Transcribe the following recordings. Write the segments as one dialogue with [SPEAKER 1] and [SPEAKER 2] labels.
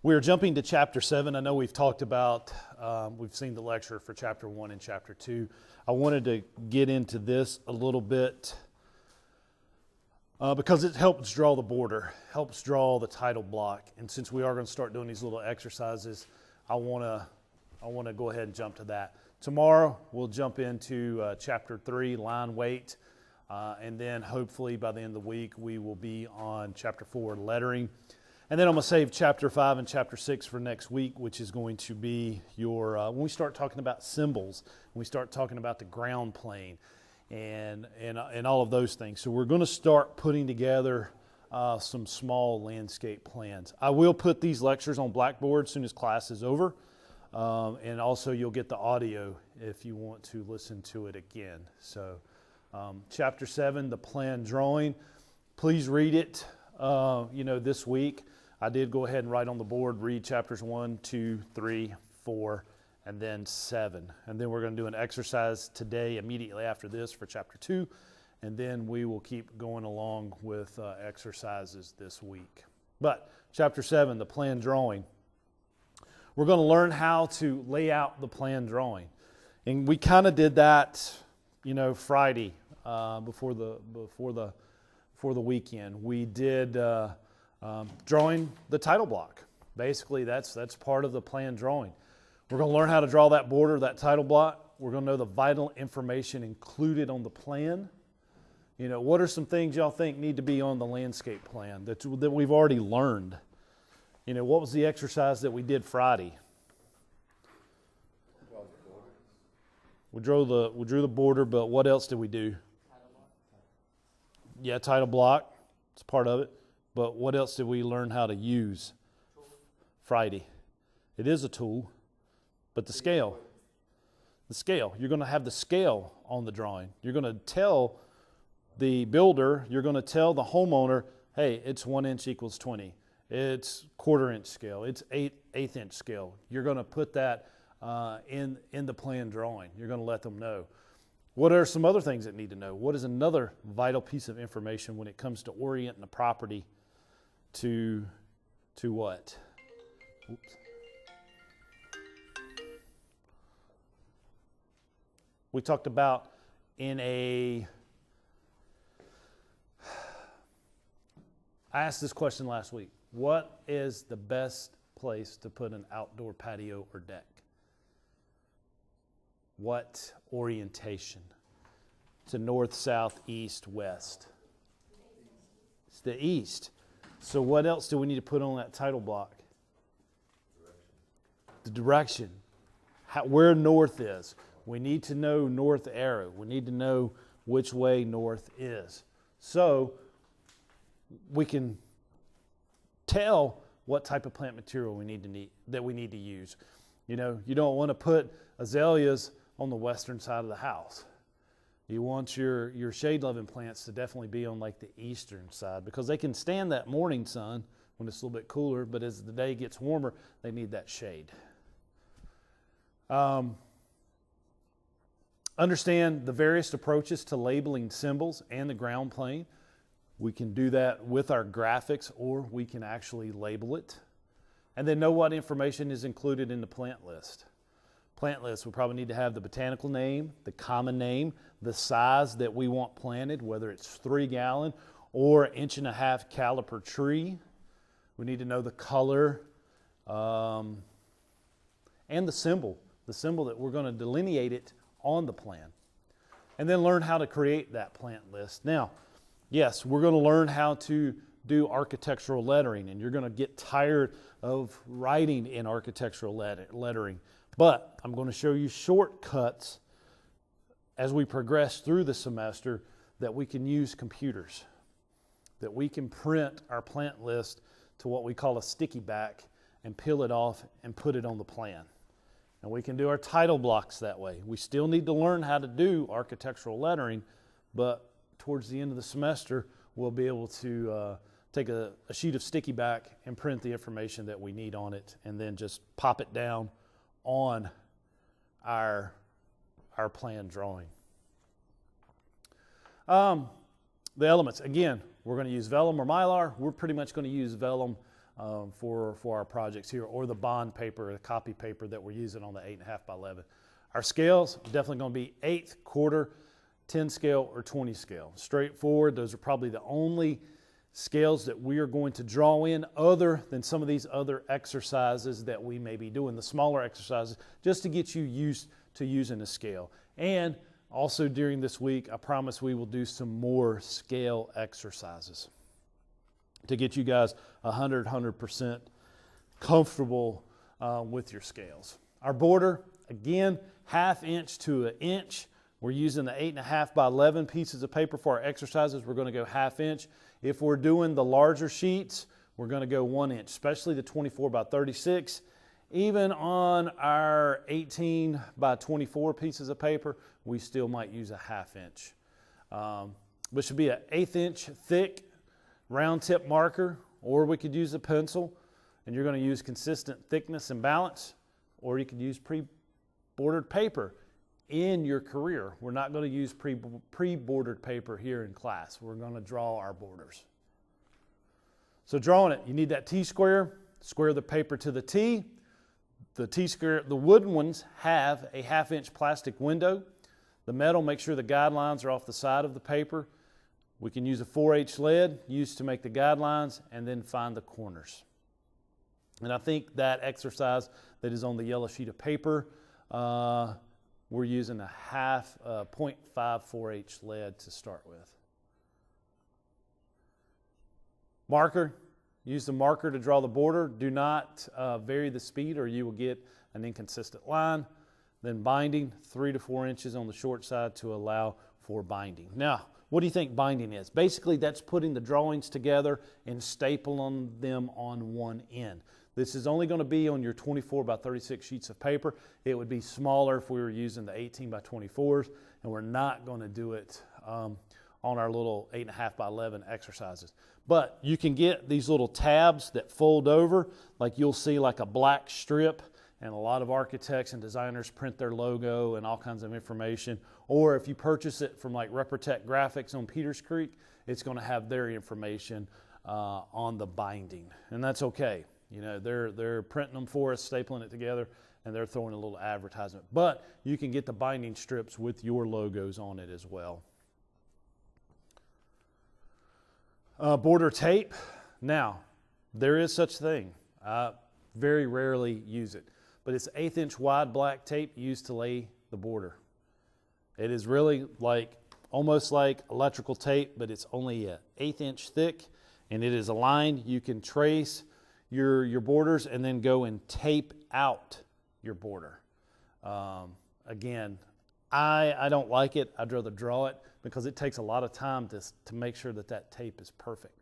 [SPEAKER 1] We're jumping to chapter 7. I know we've talked about, we've seen the lecture for chapter 1 and chapter 2. I wanted to get into this a little bit because it helps draw the border, helps draw the title block. And since we are going to start doing these little exercises, I want to go ahead and jump to that. Tomorrow, we'll jump into chapter 3, line weight. And then hopefully by the end of the week, we will be on chapter 4, lettering. And then I'm going to save chapter 5 and chapter 6 for next week, which is going to be your, when we start talking about symbols, when we start talking about the ground plane and all of those things. So we're going to start putting together some small landscape plans. I will put these lectures on Blackboard as soon as class is over. And also you'll get the audio if you want to listen to it again. So chapter 7, the plan drawing. Please read it, this week. I did go ahead and write on the board, read chapters 1, 2, 3, 4, and then 7. And then we're going to do an exercise today immediately after this for chapter 2. And then we will keep going along with exercises this week. But chapter 7, the plan drawing. We're going to learn how to lay out the plan drawing. And we kind of did that, Friday before the weekend. We did drawing the title block. Basically, that's part of the plan drawing. We're going to learn how to draw that border, that title block. We're going to know the vital information included on the plan. What are some things y'all think need to be on the landscape plan that we've already learned? What was the exercise that we did Friday? We drew the border, but what else did we do? Yeah, title block. It's part of it. But what else did we learn how to use Friday? It is a tool, but the scale. The scale. You're going to have the scale on the drawing. You're going to tell the builder, you're going to tell the homeowner, hey, it's 1 inch equals 20. It's 1/4 inch scale. It's 1/8 inch scale. You're going to put that in the plan drawing. You're going to let them know. What are some other things that need to know? What is another vital piece of information when it comes to orienting a property to what? Oops. We talked about I asked this question last week. What is the best place to put an outdoor patio or deck? What orientation? To north, south, east, west. It's the east. So what else do we need to put on that title block? The direction. Where north is. We need to know north arrow. We need to know which way north is. So we can tell what type of plant material we need to use. You don't want to put azaleas on the western side of the house. You want your shade-loving plants to definitely be on like the eastern side because they can stand that morning sun when it's a little bit cooler, but as the day gets warmer, they need that shade. Understand the various approaches to labeling symbols and the ground plane. We can do that with our graphics or we can actually label it. And then know what information is included in the plant list. Plant list, we probably need to have the botanical name, the common name, the size that we want planted, whether it's 3 gallon or 1.5 inch caliper tree. We need to know the color and the symbol that we're going to delineate it on the plan. And then learn how to create that plant list. Now, yes, we're going to learn how to do architectural lettering, and you're going to get tired of writing in architectural lettering. But I'm going to show you shortcuts as we progress through the semester that we can use computers, that we can print our plant list to what we call a sticky back and peel it off and put it on the plan. And we can do our title blocks that way. We still need to learn how to do architectural lettering, but towards the end of the semester, we'll be able to take a sheet of sticky back and print the information that we need on it and then just pop it down on our plan drawing. The elements, again, we're going to use vellum or mylar. We're pretty much going to use vellum for our projects here, or the bond paper, the copy paper that we're using on the 8.5 by 11. Our scales, definitely going to be 1/8, quarter, 10 scale, or 20 scale. Straightforward. Those are probably the only scales that we are going to draw in, other than some of these other exercises that we may be doing, the smaller exercises, just to get you used to using a scale. And also during this week, I promise we will do some more scale exercises to get you guys 100% comfortable with your scales. Our border, again, 1/2 inch to 1 inch. We're using the 8.5 by 11 pieces of paper for our exercises. We're going to go 1/2 inch. If we're doing the larger sheets, we're going to go 1 inch, especially the 24 by 36. Even on our 18 by 24 pieces of paper, we still might use a 1/2 inch. Which should be an 1/8 inch thick round tip marker, or we could use a pencil, and you're going to use consistent thickness and balance, or you could use pre-bordered paper in your career. We're not going to use pre-bordered paper here in class. We're going to draw our borders. So drawing it, you need that T-square, square the paper to the T. The T-square, the wooden ones have a 1/2 inch plastic window. The metal, make sure the guidelines are off the side of the paper. We can use a 4H lead used to make the guidelines, and then find the corners. And I think that exercise that is on the yellow sheet of paper, we're using a 0.5 4H lead to start with. Marker, use the marker to draw the border. Do not vary the speed, or you will get an inconsistent line. Then binding, 3 to 4 inches on the short side to allow for binding. Now, what do you think binding is? Basically, that's putting the drawings together and stapling them on one end. This is only going to be on your 24 by 36 sheets of paper. It would be smaller if we were using the 18 by 24s, and we're not going to do it on our little 8.5 by 11 exercises. But you can get these little tabs that fold over, like you'll see like a black strip, and a lot of architects and designers print their logo and all kinds of information. Or if you purchase it from like Reprotect Graphics on Peters Creek, it's going to have their information on the binding, and that's okay. You know, they're printing them for us, stapling it together, and they're throwing a little advertisement. But you can get the binding strips with your logos on it as well. Border tape. Now, there is such thing. I very rarely use it, but it's 1/8 inch wide black tape used to lay the border. It is really like almost like electrical tape, but it's only an 1/8 inch thick, and it is aligned. You can trace your borders and then go and tape out your border. Again, I don't like it. I'd rather draw it because it takes a lot of time to make sure that tape is perfect.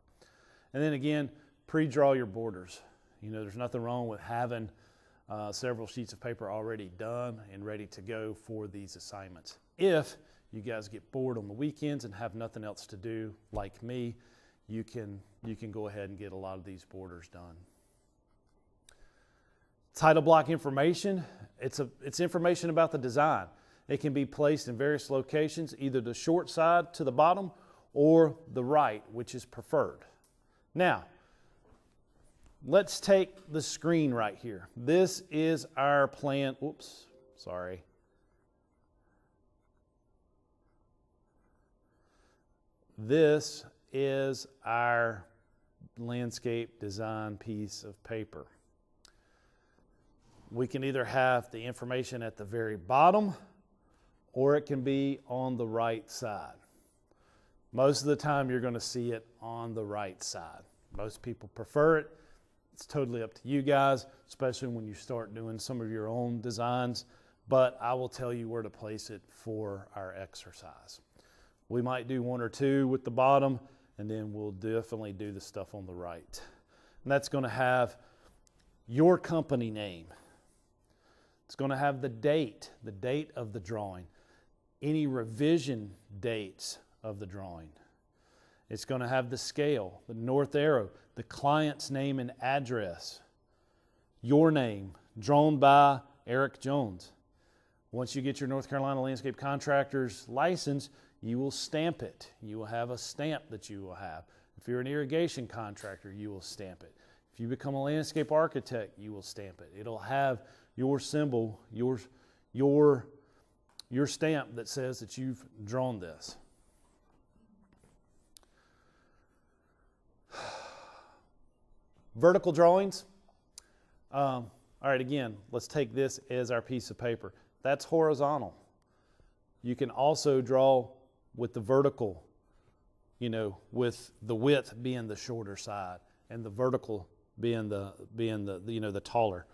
[SPEAKER 1] And then again, pre-draw your borders. You know, there's nothing wrong with having several sheets of paper already done and ready to go for these assignments. If you guys get bored on the weekends and have nothing else to do, like me, you can go ahead and get a lot of these borders done. Title block information, it's information about the design. It can be placed in various locations, either the short side to the bottom or the right, which is preferred. Now, let's take the screen right here. This is our plan. Oops, sorry. This is our landscape design piece of paper. We can either have the information at the very bottom, or it can be on the right side. Most of the time you're going to see it on the right side. Most people prefer it. It's totally up to you guys, especially when you start doing some of your own designs, but I will tell you where to place it for our exercise. We might do one or two with the bottom, and then we'll definitely do the stuff on the right. And that's going to have your company name. It's going to have the date of the drawing, any revision dates of the drawing. It's going to have the scale, the north arrow, the client's name and address, your name, drawn by Eric Jones. Once you get your North Carolina Landscape Contractor's license, you will stamp it. You will have a stamp that you will have. If you're an irrigation contractor, you will stamp it. If If you become a landscape architect, you will stamp it. It'll have your symbol, your stamp that says that you've drawn this. Vertical drawings. All right, again, let's take this as our piece of paper. That's horizontal. You can also draw with the vertical, with the width being the shorter side and the vertical being the taller.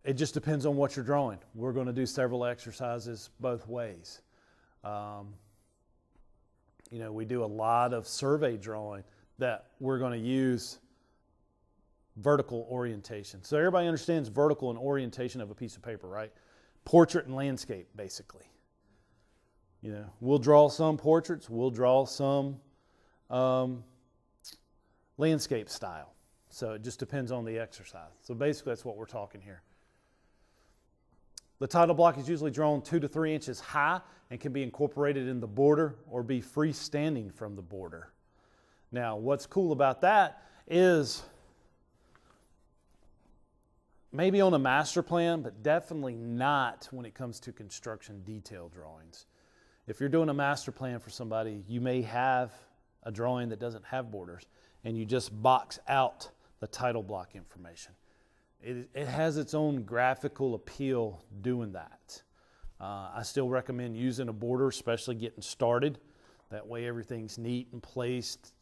[SPEAKER 1] It just depends on what you're drawing. We're going to do several exercises both ways. We do a lot of survey drawing that we're going to use vertical orientation. So everybody understands vertical and orientation of a piece of paper, right? Portrait and landscape, basically. We'll draw some portraits, we'll draw some landscape style. So it just depends on the exercise. So basically that's what we're talking here. The title block is usually drawn 2 to 3 inches high and can be incorporated in the border or be freestanding from the border. Now, what's cool about that is maybe on a master plan, but definitely not when it comes to construction detail drawings. If you're doing a master plan for somebody, you may have a drawing that doesn't have borders, and you just box out the title block information. It has its own graphical appeal doing that. I still recommend using a border, especially getting started. That way everything's neat and placed,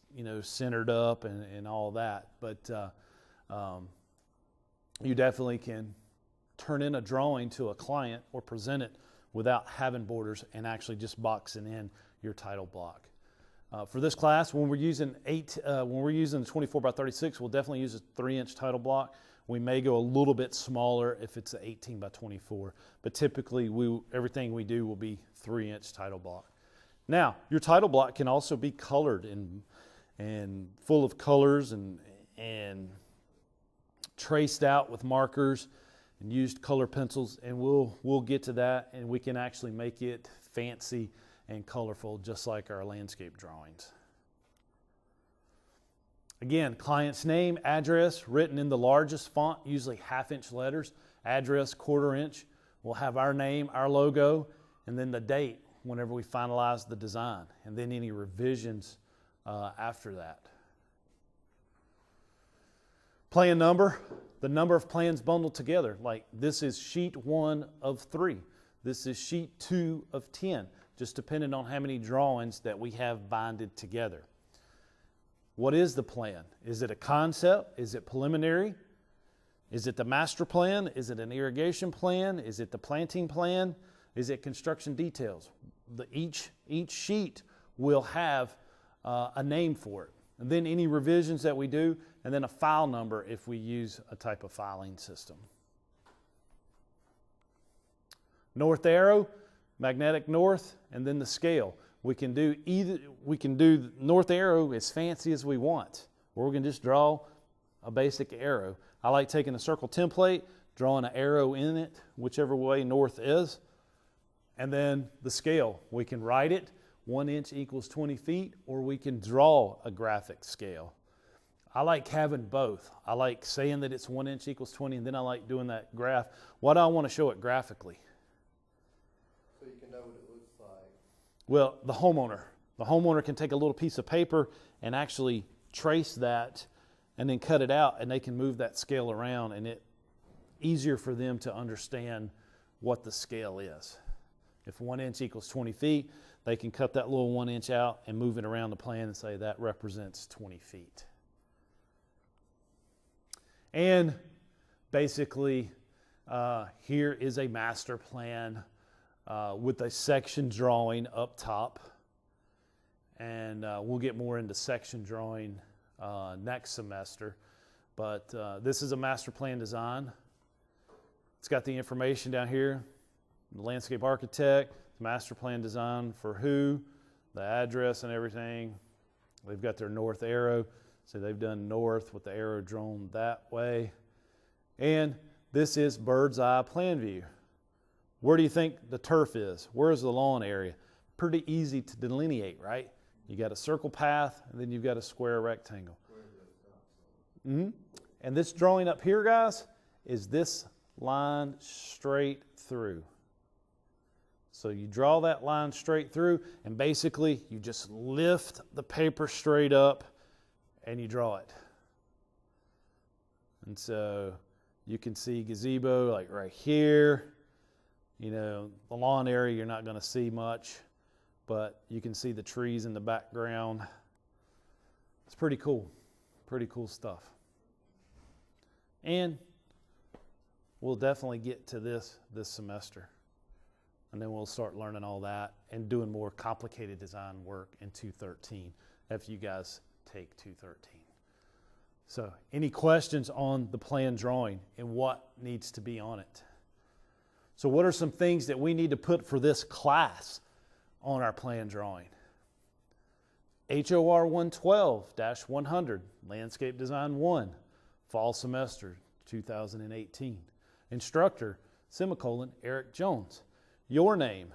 [SPEAKER 1] centered up and all that. But you definitely can turn in a drawing to a client or present it without having borders and actually just boxing in your title block. For this class, when we're using the 24 by 36, we'll definitely use a 3-inch title block. We may go a little bit smaller if it's an 18 by 24, but typically everything we do will be 3-inch title block. Now, your title block can also be colored and full of colors and traced out with markers and used color pencils, and we'll get to that, and we can actually make it fancy and colorful just like our landscape drawings. Again, client's name, address, written in the largest font, usually 1/2-inch letters, address 1/4 inch. We'll have our name, our logo, and then the date whenever we finalize the design, and then any revisions after that. Plan number, the number of plans bundled together. Like this is sheet 1 of 3. This is sheet 2 of 10, just depending on how many drawings that we have binded together. What is the plan? Is it a concept? Is it preliminary? Is it the master plan? Is it an irrigation plan? Is it the planting plan? Is it construction details? Each sheet will have a name for it. And then any revisions that we do, and then a file number if we use a type of filing system. North arrow, magnetic north, and then the scale. We can do north arrow as fancy as we want, or we can just draw a basic arrow. I like taking a circle template, drawing an arrow in it, whichever way north is, and then the scale. We can write it, 1 inch equals 20 feet, or we can draw a graphic scale. I like having both. I like saying that it's 1 inch equals 20, and then I like doing that graph. Why do I want to show it graphically?
[SPEAKER 2] So you can know what it looks like.
[SPEAKER 1] Well, the homeowner can take a little piece of paper and actually trace that and then cut it out, and they can move that scale around, and it's easier for them to understand what the scale is. If 1 inch equals 20 feet, they can cut that little 1 inch out and move it around the plan and say that represents 20 feet. And basically, here is a master plan with a section drawing up top. And we'll get more into section drawing next semester. But this is a master plan design. It's got the information down here, the landscape architect, the master plan design for who, the address and everything. They've got their north arrow, so they've done north with the arrow drawn that way. And this is bird's eye plan view. Where do you think the turf is? Where is the lawn area? Pretty easy to delineate, right? You got a circle path, and then you've got a square rectangle. And this drawing up here, guys, is this line straight through. So you draw that line straight through, and basically you just lift the paper straight up and you draw it. And so you can see gazebo like right here. You know, the lawn area you're not going to see much, but you can see the trees in the background. It's pretty cool stuff. And we'll definitely get to this semester. And then we'll start learning all that and doing more complicated design work in 213 if you guys take 213. So any questions on the plan drawing and what needs to be on it? So what are some things that we need to put for this class on our plan drawing? HOR 112-100, Landscape Design 1, Fall Semester 2018. Instructor, semicolon, Eric Jones. Your name,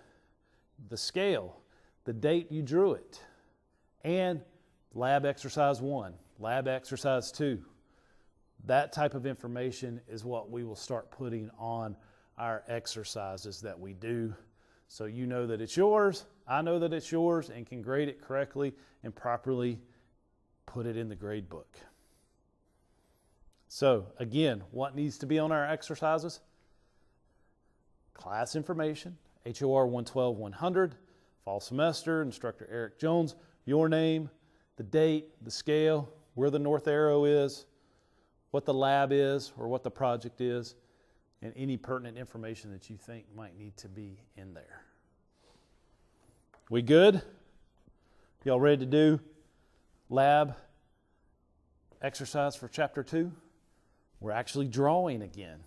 [SPEAKER 1] the scale, the date you drew it, and lab exercise 1, lab exercise 2. That type of information is what we will start putting on our exercises that we do. So you know that it's yours, I know that it's yours, and can grade it correctly and properly put it in the grade book. So again, what needs to be on our exercises? Class information, HOR 112-100, fall semester, instructor Eric Jones, your name, the date, the scale, where the north arrow is, what the lab is or what the project is, and any pertinent information that you think might need to be in there. We good? Y'all ready to do lab exercise for chapter 2? We're actually drawing again.